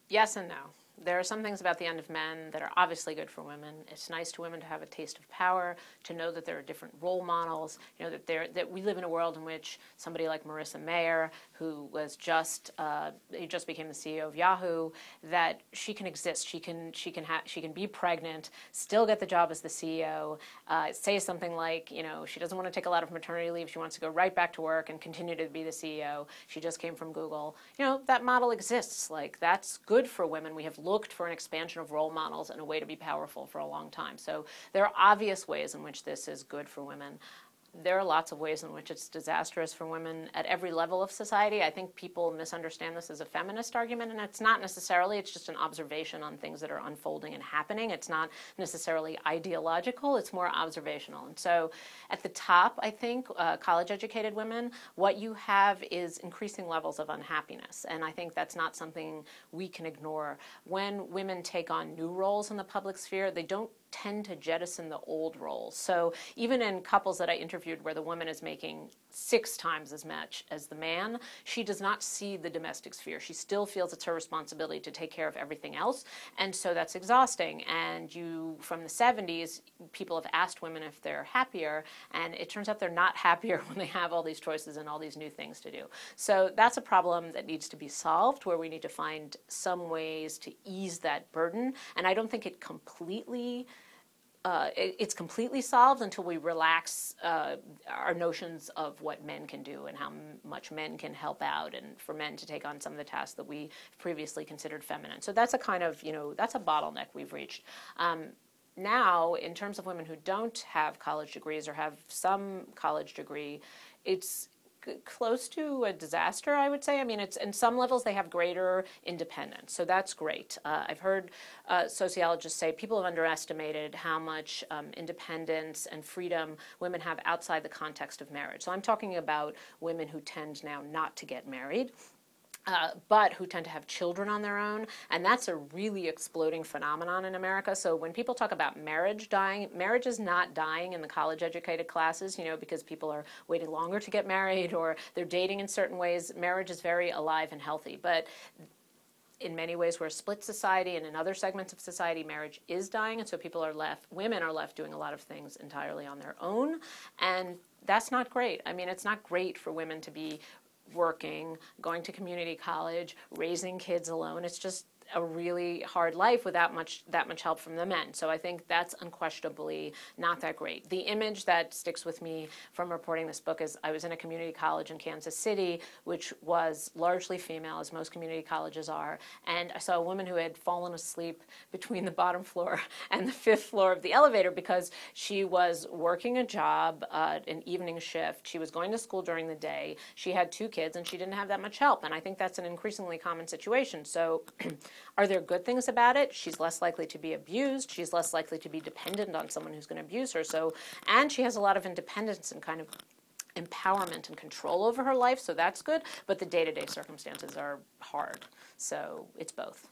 Yes and no. There are some things about The End of Men that are obviously good for women. It's nice to women to have a taste of power, to know that there are different role models, that we live in a world in which somebody like Marissa Mayer, who was just became the CEO of Yahoo, that she can exist. She can be pregnant, still get the job as the CEO, say something like, she doesn't want to take a lot of maternity leave. She wants to go right back to work and continue to be the CEO. She just came from Google. That model exists. Like, that's good for women. We have looked for an expansion of role models and a way to be powerful for a long time. So there are obvious ways in which this is good for women. There are lots of ways in which it's disastrous for women at every level of society. I think people misunderstand this as a feminist argument, and it's not necessarily. It's just an observation on things that are unfolding and happening. It's not necessarily ideological. It's more observational. And so at the top, I think, college-educated women, what you have is increasing levels of unhappiness, and I think that's not something we can ignore. When women take on new roles in the public sphere, they don't tend to jettison the old roles. So even in couples that I interviewed where the woman is making 6 times as much as the man, she does not see the domestic sphere. She still feels it's her responsibility to take care of everything else, and so that's exhausting. And from the 70s, people have asked women if they're happier, and it turns out they're not happier when they have all these choices and all these new things to do. So that's a problem that needs to be solved, where we need to find some ways to ease that burden, and I don't think it's completely solved until we relax our notions of what men can do and how much men can help out, and for men to take on some of the tasks that we previously considered feminine. So that's a kind of, that's a bottleneck we've reached. Now, in terms of women who don't have college degrees or have some college degree, it's close to a disaster, I would say. I mean, it's in some levels they have greater independence, so that's great. I've heard sociologists say people have underestimated how much independence and freedom women have outside the context of marriage. So I'm talking about women who tend now not to get married, but who tend to have children on their own, and that's a really exploding phenomenon in America. So when people talk about marriage dying, marriage is not dying in the college-educated classes, because people are waiting longer to get married or they're dating in certain ways. Marriage is very alive and healthy, but in many ways we're a split society, and in other segments of society marriage is dying, and so women are left doing a lot of things entirely on their own, and that's not great. I mean, it's not great for women to be working, going to community college, raising kids alone. It's just a really hard life without that much help from the men. So I think that's unquestionably not that great. The image that sticks with me from reporting this book is I was in a community college in Kansas City, which was largely female, as most community colleges are, and I saw a woman who had fallen asleep between the bottom floor and the 5th floor of the elevator because she was working a job, an evening shift. She was going to school during the day. She had 2 kids, and she didn't have that much help, and I think that's an increasingly common situation. So are there good things about it? She's less likely to be abused. She's less likely to be dependent on someone who's going to abuse her. And she has a lot of independence and kind of empowerment and control over her life, so that's good. But the day-to-day circumstances are hard. So it's both.